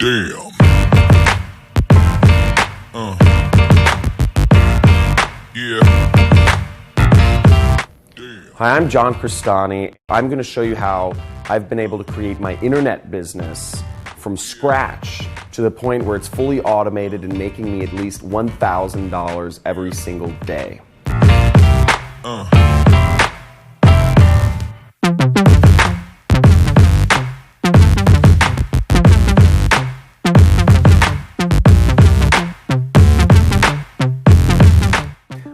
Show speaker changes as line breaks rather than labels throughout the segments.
Damn. Yeah. Damn.
Hi, I'm Johncrestaniscam. I'm going to show you how I've been able to create my internet business from scratch to the point where it's fully automated and making me at least $1,000 every single day.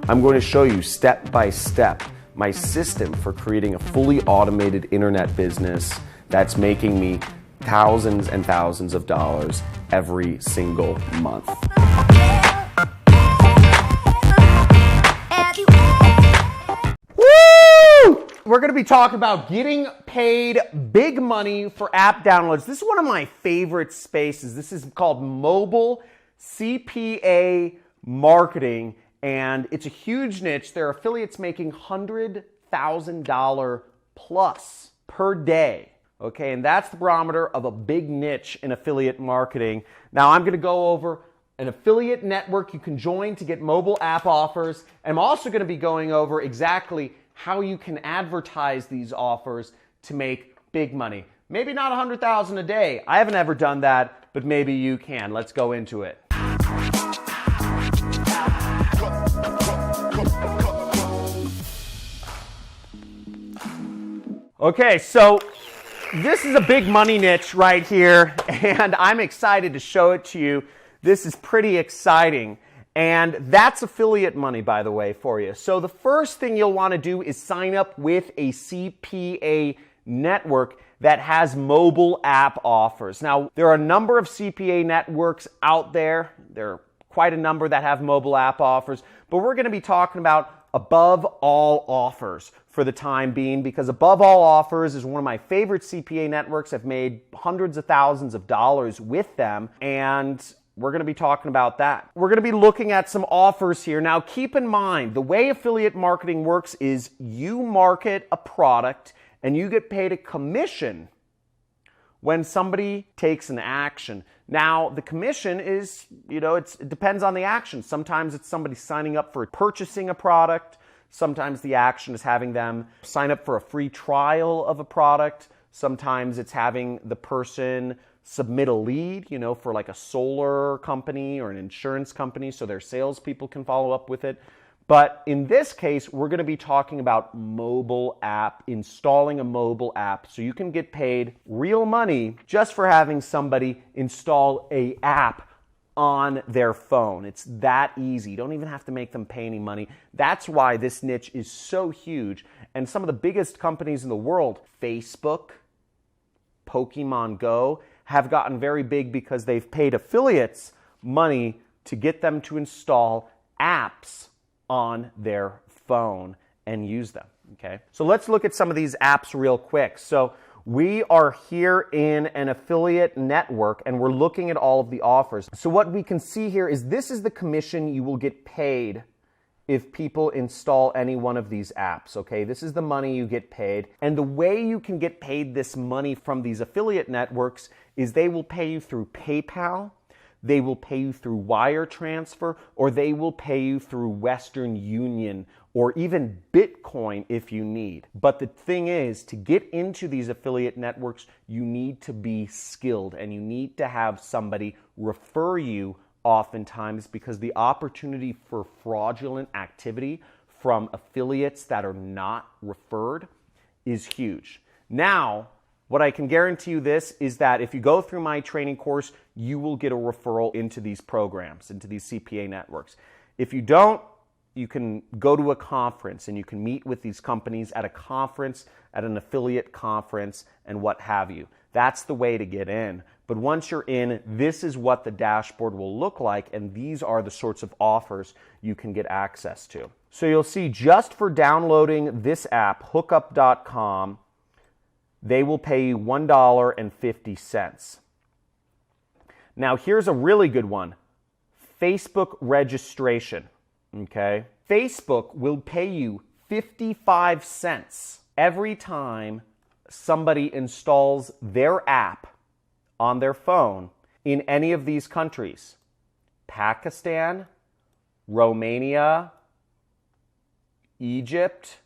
I'm going to show you step by step my system for creating a fully automated internet business that's making me thousands and thousands of dollars every single month. Woo! We're going to be talking about getting paid big money for app downloads. This is one of my favorite spaces. This is called mobile CPA marketing. And it's a huge niche. There are affiliates making $100,000 plus per day. Okay, and that's the barometer of a big niche in affiliate marketing. Now I'm going to go over an affiliate network you can join to get mobile app offers. And I'm also going to be going over exactly how you can advertise these offers to make big money. Maybe not $100,000 a day. I haven't ever done that, but maybe you can. Let's go into it. Okay, so this is a big money niche right here, and I'm excited to show it to you. This is pretty exciting, and that's affiliate money, by the way, for you. So the first thing you'll want to do is sign up with a CPA network that has mobile app offers. Now, there are a number of CPA networks out there. There are quite a number that have mobile app offers, but we're going to be talking about Above All Offers for the time being, because Above All Offers is one of my favorite CPA networks. I've made hundreds of thousands of dollars with them, and we're going to be talking about that. We're going to be looking at some offers here. Now, keep in mind, the way affiliate marketing works is you market a product and you get paid a commission when somebody takes an action. Now, the commission is, it depends on the action. Sometimes it's somebody signing up for purchasing a product. Sometimes the action is having them sign up for a free trial of a product. Sometimes it's having the person submit a lead, for like a solar company or an insurance company so their salespeople can follow up with it. But in this case, we're going to be talking about mobile app, installing a mobile app. So you can get paid real money just for having somebody install an app on their phone. It's that easy. You don't even have to make them pay any money. That's why this niche is so huge. And some of the biggest companies in the world, Facebook, Pokemon Go, have gotten very big because they've paid affiliates money to get them to install apps on their phone and use them. Okay, so let's look at some of these apps real quick. So we are here in an affiliate network and we're looking at all of the offers. So what we can see here is this is the commission you will get paid if people install any one of these apps. Okay, this is the money you get paid. And the way you can get paid this money from these affiliate networks is they will pay you through PayPal, they will pay you through wire transfer, or they will pay you through Western Union or even Bitcoin if you need. But the thing is, to get into these affiliate networks, you need to be skilled and you need to have somebody refer you oftentimes, because the opportunity for fraudulent activity from affiliates that are not referred is huge. Now, what I can guarantee you this is that if you go through my training course, you will get a referral into these programs, into these CPA networks. If you don't, you can go to a conference and you can meet with these companies at a conference, at an affiliate conference, and what have you. That's the way to get in. But once you're in, this is what the dashboard will look like, and these are the sorts of offers you can get access to. So you'll see just for downloading this app, hookup.com, they will pay you $1.50. Now here's a really good one. Facebook registration, okay? Facebook will pay you 55 cents every time somebody installs their app on their phone in any of these countries. Pakistan, Romania, Egypt,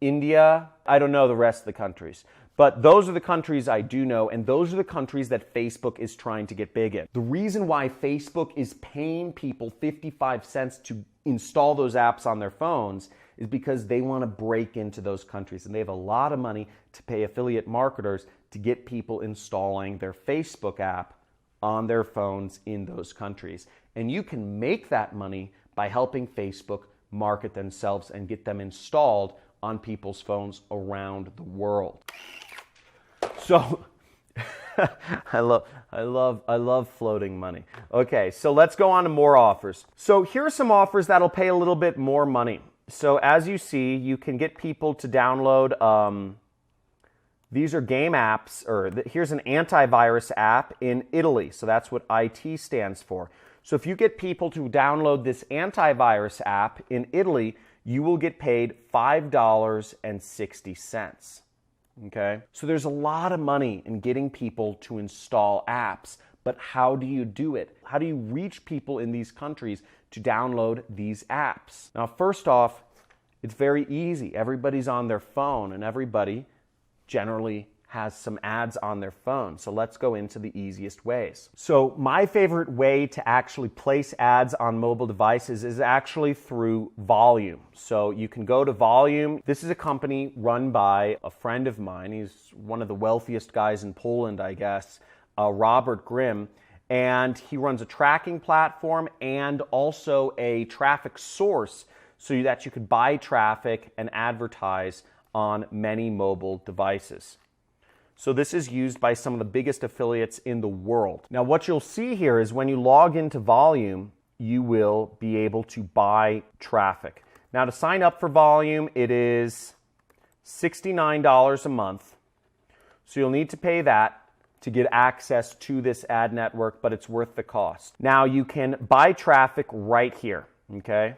India. I don't know the rest of the countries. But those are the countries I do know, and those are the countries that Facebook is trying to get big in. The reason why Facebook is paying people 55 cents to install those apps on their phones is because they want to break into those countries, and they have a lot of money to pay affiliate marketers to get people installing their Facebook app on their phones in those countries. And you can make that money by helping Facebook market themselves and get them installed on people's phones around the world. So I love floating money. Okay, so let's go on to more offers. So here are some offers that'll pay a little bit more money. So as you see, you can get people to download, these are game apps, or here's an antivirus app in Italy. So that's what IT stands for. So if you get people to download this antivirus app in Italy, you will get paid $5.60. Okay? So there's a lot of money in getting people to install apps, but how do you do it? How do you reach people in these countries to download these apps? Now, first off, it's very easy. Everybody's on their phone, and everybody generally has some ads on their phone. So let's go into the easiest ways. So my favorite way to actually place ads on mobile devices is actually through Volume. So you can go to Volume. This is a company run by a friend of mine. He's one of the wealthiest guys in Poland, I guess, Robert Grimm. And he runs a tracking platform and also a traffic source so that you could buy traffic and advertise on many mobile devices. So this is used by some of the biggest affiliates in the world. Now what you'll see here is when you log into Volume, you will be able to buy traffic. Now to sign up for Volume, it is $69 a month. So you'll need to pay that to get access to this ad network, but it's worth the cost. Now you can buy traffic right here, okay?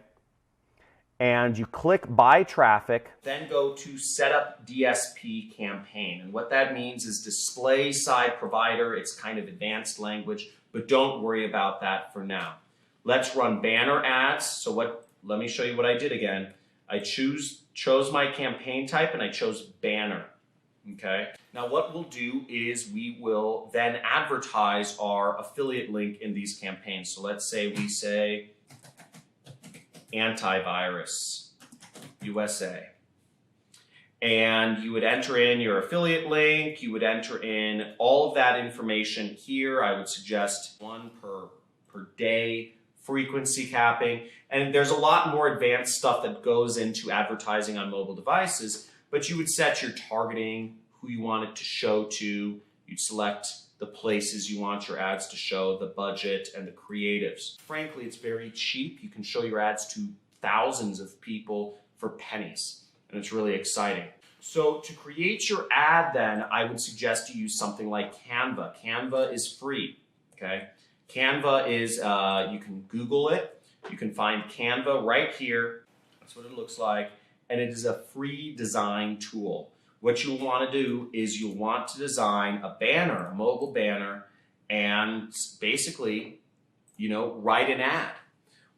And you click Buy Traffic. Then go to Set Up DSP Campaign. And what that means is Display Side Provider. It's kind of advanced language, but don't worry about that for now. Let's run banner ads. So let me show you what I did again. I chose my campaign type and I chose banner. Okay. Now what we'll do is we will then advertise our affiliate link in these campaigns. So let's say we say antivirus USA, and you would enter in your affiliate link, you would enter in all of that information here. I would suggest one per day, frequency capping, and there's a lot more advanced stuff that goes into advertising on mobile devices, but you would set your targeting, who you want it to show to, you'd select the places you want your ads to show, the budget, and the creatives. Frankly, it's very cheap. You can show your ads to thousands of people for pennies, and it's really exciting. So to create your ad then, I would suggest you use something like Canva. Canva is free, okay? Canva is, you can Google it. You can find Canva right here. That's what it looks like, and it is a free design tool. What you'll want to do is you'll want to design a banner, a mobile banner, and basically, write an ad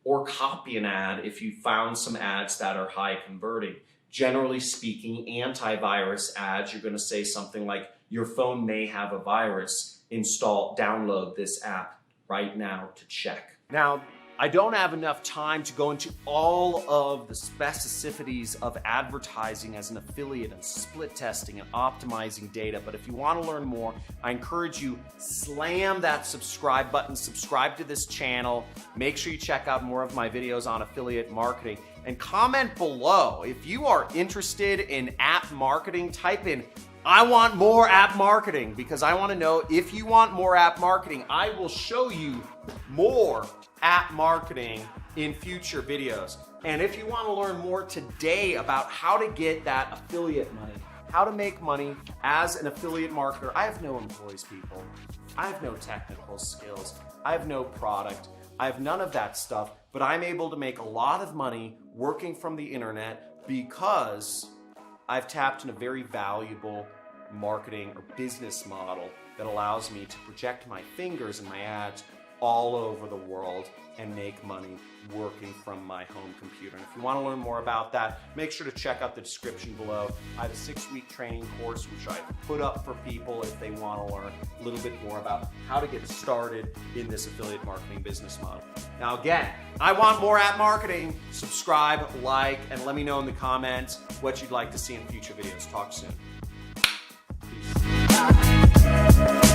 or copy an ad if you found some ads that are high converting. Generally speaking, antivirus ads, you're going to say something like, your phone may have a virus, download this app right now to check. Now, I don't have enough time to go into all of the specificities of advertising as an affiliate and split testing and optimizing data, but if you want to learn more, I encourage you, slam that subscribe button, subscribe to this channel, make sure you check out more of my videos on affiliate marketing, and comment below. If you are interested in app marketing, type in, I want more app marketing, because I want to know if you want more app marketing. I will show you more app marketing in future videos. And if you want to learn more today about how to get that affiliate money, how to make money as an affiliate marketer, I have no employees, people. I have no technical skills. I have no product. I have none of that stuff, but I'm able to make a lot of money working from the internet because I've tapped in a very valuable marketing or business model that allows me to project my fingers and my ads all over the world and make money working from my home computer. And if you want to learn more about that, make sure to check out the description below. I have a 6-week training course which I put up for people if they want to learn a little bit more about how to get started in this affiliate marketing business model. Now again, I want more app marketing. Subscribe, like, and let me know in the comments what you'd like to see in future videos. Talk soon. Peace.